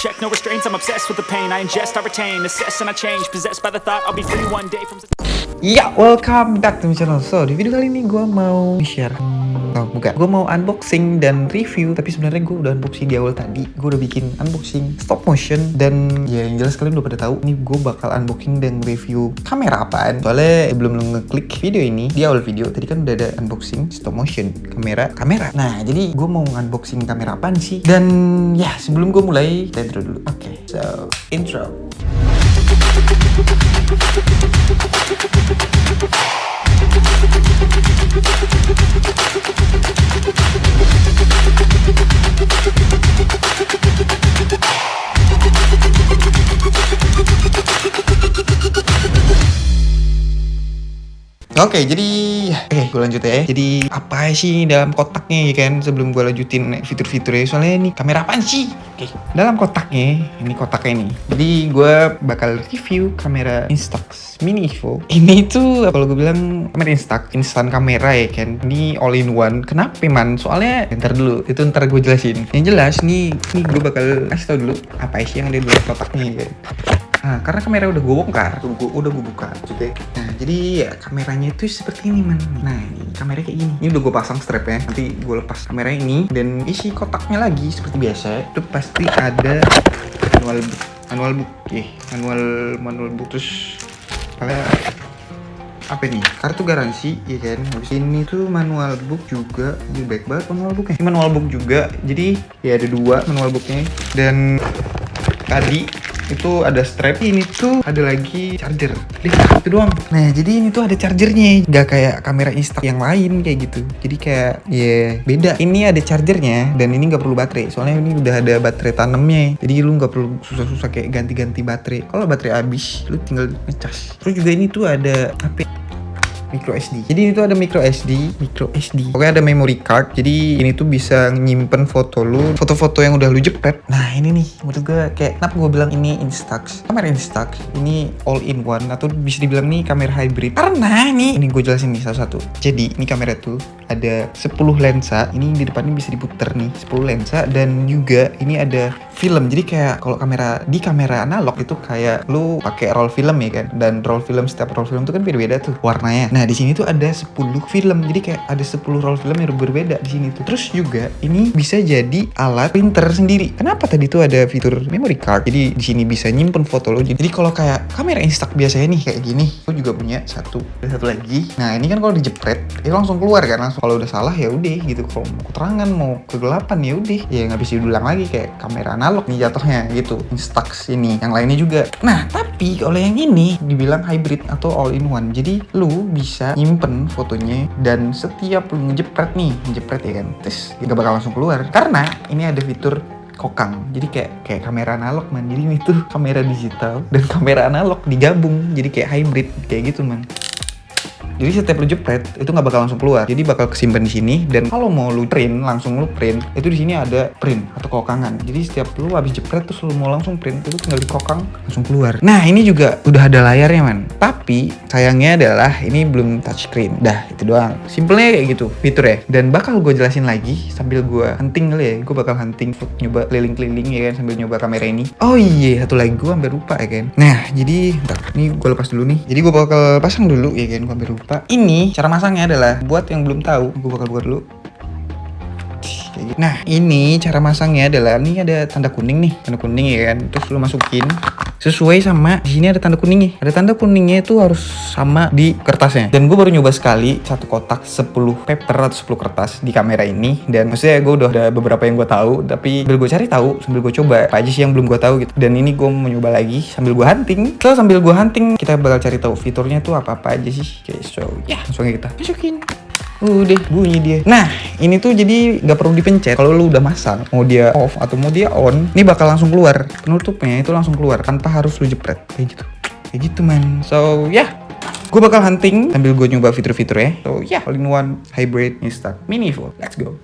Check no restraints, I'm obsessed with the pain I ingest, I retain, assess and I change. Possessed by the thought I'll be free one day from... Ya, welcome back to my channel. So, di video kali ini gue mau share gue mau unboxing dan review. Tapi sebenarnya gue udah unboxing di awal tadi. Gue udah bikin unboxing stop motion. Dan ya yang jelas kalian udah pada tahu ini gue bakal unboxing dan review kamera apaan. Soalnya belum lo ngeklik video ini di awal video tadi kan udah ada unboxing stop motion kamera. Nah, jadi gue mau unboxing kamera apaan sih? Dan ya sebelum gue mulai kita intro dulu. Oke, so intro. Oke, jadi gue lanjut ya. Jadi apa sih dalam kotaknya ya kan? Sebelum gue lanjutin fitur-fiturnya, soalnya ini kamera apaan sih? Oke, dalam kotaknya, ini kotaknya nih. Jadi gue bakal review kamera Instax Mini Evo. Ini tuh kalau gue bilang kamera Instax, instan kamera ya kan. Ini all in one. Kenapa man? Soalnya ntar dulu, itu ntar gue jelasin. Yang jelas nih gue bakal kasih tau dulu apa sih yang ada di dalam kotaknya ya kan. Nah, karena kamera udah gue bongkar, udah gue buka maksudnya. Nah, jadi ya kameranya itu seperti ini man. Nah, ini kameranya kayak gini. Ini udah gue pasang strapnya. Nanti gue lepas kamera ini dan isi kotaknya lagi seperti biasa. Itu pasti ada manual book terus apa ini? Kartu garansi ya kan. Habis ini tuh manual book juga. Ini baik banget manual booknya. Ini manual book juga. Jadi ya ada dua manual booknya dan tadi itu ada strap, ini tuh ada lagi charger. Itu doang. Nah, jadi ini tuh ada chargernya, nggak kayak kamera Instax yang lain kayak gitu. Jadi kayak beda. Ini ada chargernya dan ini nggak perlu baterai. Soalnya ini udah ada baterai tanamnya. Jadi lu nggak perlu susah-susah kayak ganti-ganti baterai. Kalau baterai habis, lu tinggal ngecas. Terus juga ini tuh ada apa? Micro SD. Jadi itu ada micro SD. Pokoknya ada memory card. Jadi ini tuh bisa nyimpen foto lu, foto-foto yang udah lu jepret. Nah, ini nih menurut gue kayak kenapa gue bilang ini Instax. Kamera Instax ini all in one atau bisa dibilang nih kamera hybrid. Karena nih ini gue jelasin nih satu-satu. Jadi ini kamera tuh ada 10 lensa. Ini di depannya bisa diputer nih 10 lensa dan juga ini ada film. Jadi kayak kalau kamera analog itu kayak lu pakai roll film ya kan. Dan setiap roll film itu kan beda-beda tuh warnanya. Nah, di sini tuh ada 10 film. Jadi kayak ada 10 roll film yang berbeda di sini tuh. Terus juga ini bisa jadi alat printer sendiri. Kenapa tadi tuh ada fitur memory card? Jadi di sini bisa nyimpen foto lo. Jadi kalau kayak kamera Instax biasanya nih kayak gini, aku juga punya satu lagi. Nah, ini kan kalau dijepret itu langsung keluar kan, langsung. Kalau udah salah ya udah gitu. Kalau mau keterangan mau kegelapan ya udah. Ya nggak bisa diulang lagi kayak kamera analog nih jatuhnya gitu. Instax ini, yang lainnya juga. Nah, tapi kalau yang ini dibilang hybrid atau all in one. Jadi lu bisa nyimpen fotonya dan setiap lu ngejepret ya kan, terus gak bakal langsung keluar karena ini ada fitur kokang. Jadi kayak kamera analog man. Jadi ini tuh kamera digital dan kamera analog digabung jadi kayak hybrid kayak gitu man. Jadi setiap lu jepret itu nggak bakal langsung keluar. Jadi bakal kesimpan di sini dan kalau mau lu print itu di sini ada print atau kokangan. Jadi setiap lu habis jepret terus lu mau langsung print itu tinggal dikokang langsung keluar. Nah, ini juga udah ada layarnya man. Tapi sayangnya adalah ini belum touchscreen. Dah itu doang. Simpelnya kayak gitu fitur ya. Dan bakal gue jelasin lagi sambil gue hunting kali ya. Gue bakal hunting nyoba keliling-keliling ya kan sambil nyoba kamera ini. Oh iya, satu lagi gue hampir lupa ya kan. Nah, jadi ini gue lepas dulu nih. Jadi gue bakal pasang dulu ya kan, gue hampir lupa. Ini cara masangnya adalah buat yang belum tahu, gue bakal buka dulu. Nah, ini cara masangnya adalah ini ada tanda kuning ya kan. Terus lu masukin sesuai sama di sini ada tanda kuningnya. Ada tanda kuningnya itu harus sama di kertasnya. Dan gue baru nyoba sekali satu kotak 10 paper atau 10 kertas di kamera ini. Dan maksudnya gue udah ada beberapa yang gue tahu, tapi sambil gue cari tahu, sambil gue coba apa aja sih yang belum gue tahu gitu. Dan ini gue mau nyoba lagi sambil gue hunting. Terus sambil gue hunting kita bakal cari tahu fiturnya tuh apa aja sih. Oke, so ya langsung kita masukin. Udah bunyi dia. Nah, ini tuh jadi nggak perlu dipencet. Kalau lu udah masang, mau dia off atau mau dia on, ini bakal langsung keluar. Penutupnya itu langsung keluar tanpa harus lu jepret. Kayak gitu man. So ya, gue bakal hunting sambil gue nyoba fitur-fiturnya. So ya, all in one hybrid Instax Mini Evo. Let's go.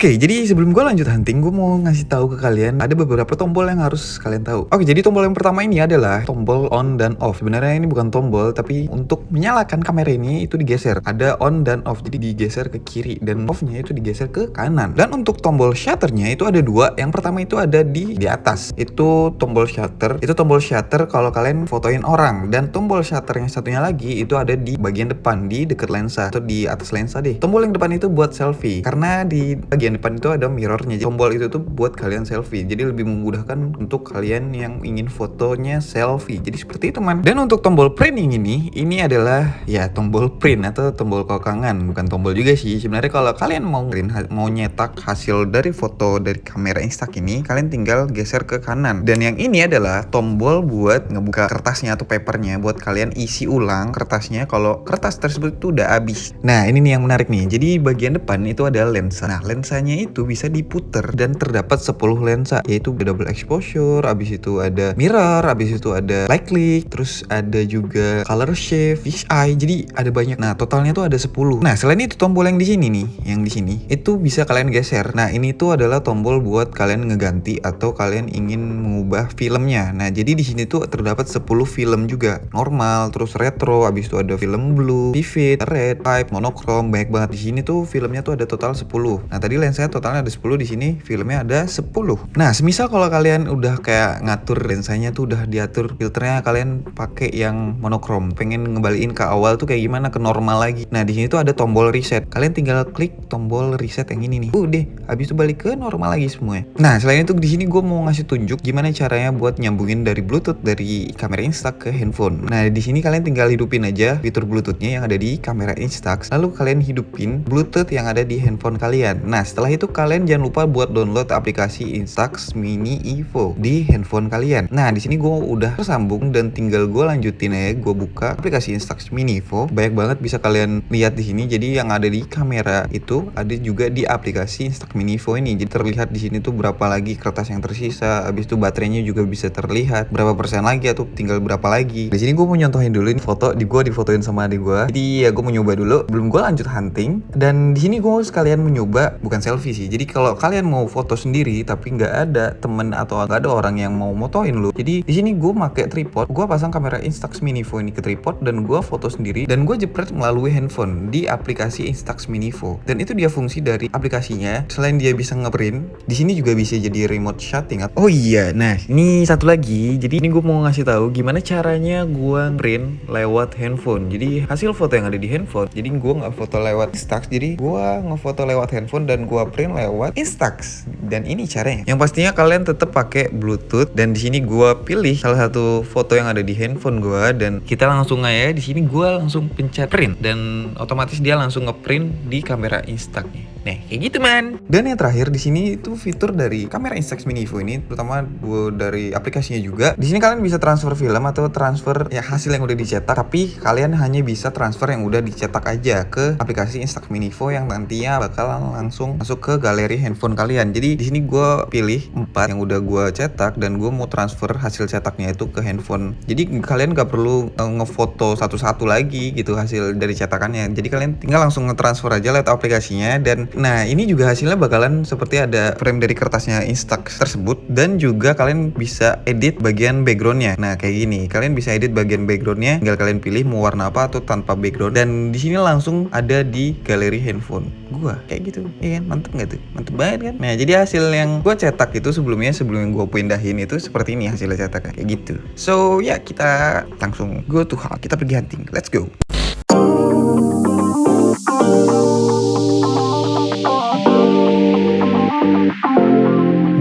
Oke, jadi sebelum gue lanjut hunting, gue mau ngasih tahu ke kalian ada beberapa tombol yang harus kalian tahu. Oke, jadi tombol yang pertama ini adalah tombol on dan off. Sebenarnya ini bukan tombol, tapi untuk menyalakan kamera ini itu digeser. Ada on dan off, jadi digeser ke kiri dan off-nya itu digeser ke kanan. Dan untuk tombol shutternya itu ada dua. Yang pertama itu ada di atas. Itu tombol shutter. Itu tombol shutter kalau kalian fotoin orang. Dan tombol shutter yang satunya lagi itu ada di bagian depan, di dekat lensa atau di atas lensa deh. Tombol yang depan itu buat selfie, karena di bagian depan itu ada mirrornya. Tombol itu tuh buat kalian selfie, jadi lebih memudahkan untuk kalian yang ingin fotonya selfie. Jadi seperti itu man. Dan untuk tombol printing ini adalah ya tombol print atau tombol kokangan, bukan tombol juga sih sebenarnya. Kalau kalian mau nyetak hasil dari foto dari kamera Instax ini, kalian tinggal geser ke kanan. Dan yang ini adalah tombol buat ngebuka kertasnya atau papernya, buat kalian isi ulang kertasnya kalau kertas tersebut itu udah habis. Nah ini nih yang menarik nih. Jadi bagian depan itu ada lensa. Nah lensanya itu bisa diputer dan terdapat 10 lensa, yaitu double exposure, abis itu ada mirror, abis itu ada light click, terus ada juga color shift, fish eye. Jadi ada banyak. Nah totalnya tuh ada 10. Nah selain itu tombol yang di sini nih, yang di sini itu bisa kalian geser. Nah ini tuh adalah tombol buat kalian ngeganti atau kalian ingin mengubah filmnya. Nah jadi di sini tuh terdapat 10 film juga, normal, terus retro, abis itu ada film blue, vivid, red, type, monochrome, banyak banget. Di sini tuh filmnya tuh ada total 10. Nah tadi lensanya totalnya ada 10, di sini filmnya ada 10. Nah semisal kalau kalian udah kayak ngatur lensanya tuh udah diatur filternya, kalian pakai yang monochrome, pengen ngembaliin ke awal tuh kayak gimana, ke normal lagi. Nah di sini tuh ada tombol reset, kalian tinggal klik tombol reset yang ini nih, deh habis itu balik ke normal lagi semuanya. Nah selain itu di sini gue mau ngasih tunjuk gimana caranya buat nyambungin dari Bluetooth dari kamera Instax ke handphone. Nah di sini kalian tinggal hidupin aja fitur Bluetoothnya yang ada di kamera Instax, lalu kalian hidupin Bluetooth yang ada di handphone kalian. Nah setelah itu kalian jangan lupa buat download aplikasi Instax Mini Evo di handphone kalian. Nah di sini gue udah tersambung dan tinggal gue lanjutin aja, gue buka aplikasi Instax Mini Evo. Banyak banget bisa kalian lihat di sini. Jadi yang ada di kamera itu ada juga di aplikasi Instax Mini Evo ini. Jadi terlihat di sini tuh berapa lagi kertas yang tersisa. Habis itu baterainya juga bisa terlihat berapa persen lagi atau tinggal berapa lagi. Di sini gue mau nyontohin dulu ini foto gue difotoin sama adik gue. Jadi ya gue mau nyoba dulu belum gue lanjut hunting. Dan di sini gue sekalian mencoba bukan selfie sih. Jadi kalau kalian mau foto sendiri tapi nggak ada temen atau nggak ada orang yang mau motoin lu, jadi di sini gue pakai tripod, gue pasang kamera Instax Mini Evo ini ke tripod dan gue foto sendiri dan gue jepret melalui handphone di aplikasi Instax Mini Evo. Dan itu dia fungsi dari aplikasinya. Selain dia bisa ngeprint, di sini juga bisa jadi remote shooting. Oh iya, nah ini satu lagi. Jadi ini gue mau ngasih tahu gimana caranya gue print lewat handphone. Jadi hasil foto yang ada di handphone. Jadi gue nggak foto lewat Instax, jadi gue ngefoto lewat handphone dan gue print lewat Instax. Dan ini caranya. Yang pastinya kalian tetap pakai Bluetooth. Dan di sini gue pilih salah satu foto yang ada di handphone gue dan kita langsung aja di sini gue langsung pencet print dan otomatis dia langsung ngeprint di kamera Instax-nya. Nah, kayak gitu man. Dan yang terakhir di sini itu fitur dari kamera Instax Mini Evo ini, terutama dari aplikasinya juga. Di sini kalian bisa transfer film atau transfer ya hasil yang udah dicetak, tapi kalian hanya bisa transfer yang udah dicetak aja ke aplikasi Instax Mini Evo yang nantinya bakal langsung masuk ke galeri handphone kalian. Jadi di sini gue pilih 4 yang udah gue cetak dan gue mau transfer hasil cetaknya itu ke handphone. Jadi kalian gak perlu ngefoto satu-satu lagi gitu hasil dari cetakannya. Jadi kalian tinggal langsung ngetransfer aja lewat aplikasinya. Dan nah ini juga hasilnya bakalan seperti ada frame dari kertasnya Instax tersebut. Dan juga kalian bisa edit bagian backgroundnya. Nah kayak gini, kalian bisa edit bagian backgroundnya, tinggal kalian pilih mau warna apa atau tanpa background. Dan di sini langsung ada di galeri handphone gua kayak gitu. Iya kan, mantep nggak tuh? Mantep banget kan? Nah jadi hasil yang gua cetak itu sebelum yang gua pindahin itu seperti ini hasilnya cetak kayak gitu. So ya kita langsung go to hunt, kita pergi hunting, let's go.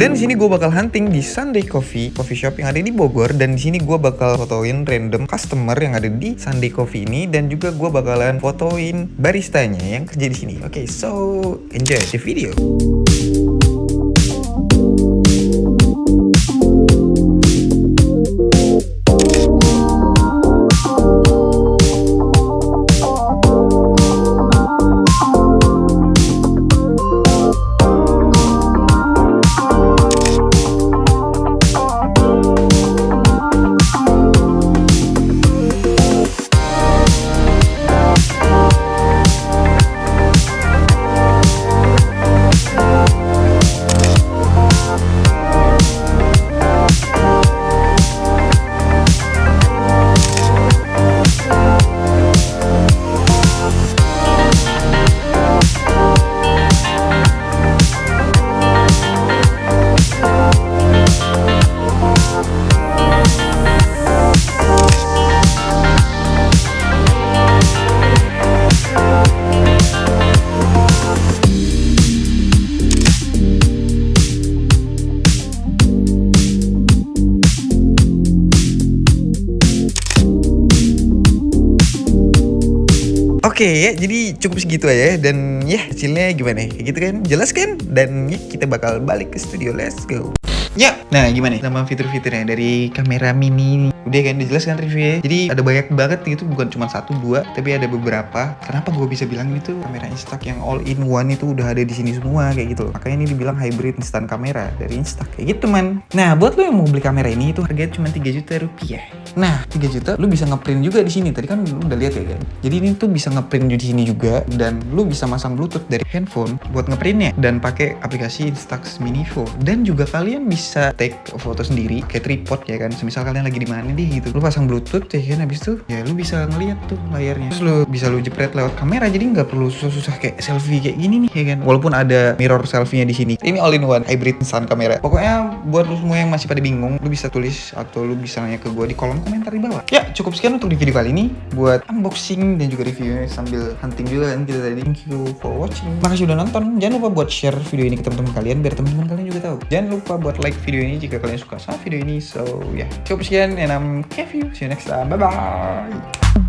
Dan di sini gue bakal hunting di Sunday Coffee shop yang ada di Bogor. Dan di sini gue bakal fotoin random customer yang ada di Sunday Coffee ini. Dan juga gue bakalan fotoin baristanya yang kerja di sini. Oke, so enjoy the video. Oke ya, jadi cukup segitu aja. Dan ya hasilnya gimana? Kayak gitu kan, jelas kan? Dan ya kita bakal balik ke studio, let's go. Ya, nah gimana sama fitur-fiturnya dari kamera mini? Udah kan dijelaskan reviewnya. Jadi ada banyak banget gitu, bukan cuma 1, 2, tapi ada beberapa. Kenapa gue bisa bilang ini tuh kamera Instax yang all in one itu udah ada di sini semua kayak gitu. Makanya ini dibilang hybrid instant kamera dari Instax kayak gitu man. Nah, buat lo yang mau beli kamera ini itu harganya cuma 3 juta rupiah. Nah, 3 juta lu bisa ngeprint juga di sini. Tadi kan lu udah lihat ya kan. Jadi ini tuh bisa ngeprint di sini juga dan lu bisa masang Bluetooth dari handphone buat ngeprintnya dan pakai aplikasi Instax Minivo. Dan juga kalian bisa take foto sendiri kayak tripod ya kan. Semisal kalian lagi di mana deh gitu. Lu pasang Bluetooth ya kan, habis itu ya lu bisa ngeliat tuh layarnya. Terus lu bisa lu jepret lewat kamera, jadi nggak perlu susah-susah kayak selfie kayak gini nih ya kan. Walaupun ada mirror selfie-nya di sini. Ini all in one hybrid instant kamera. Pokoknya buat lu semua yang masih pada bingung, lu bisa tulis atau lu bisa nanya ke gua di kolom komentar di bawah. Ya, cukup sekian untuk di video kali ini buat unboxing dan juga reviewnya sambil hunting juga kan kita tadi. Thank you for watching. Makasih udah nonton. Jangan lupa buat share video ini ke teman-teman kalian biar teman-teman kalian juga tahu. Jangan lupa buat like video ini jika kalian suka sama video ini. So, ya, cukup sekian and I'm Kev you. See you next time. Bye bye.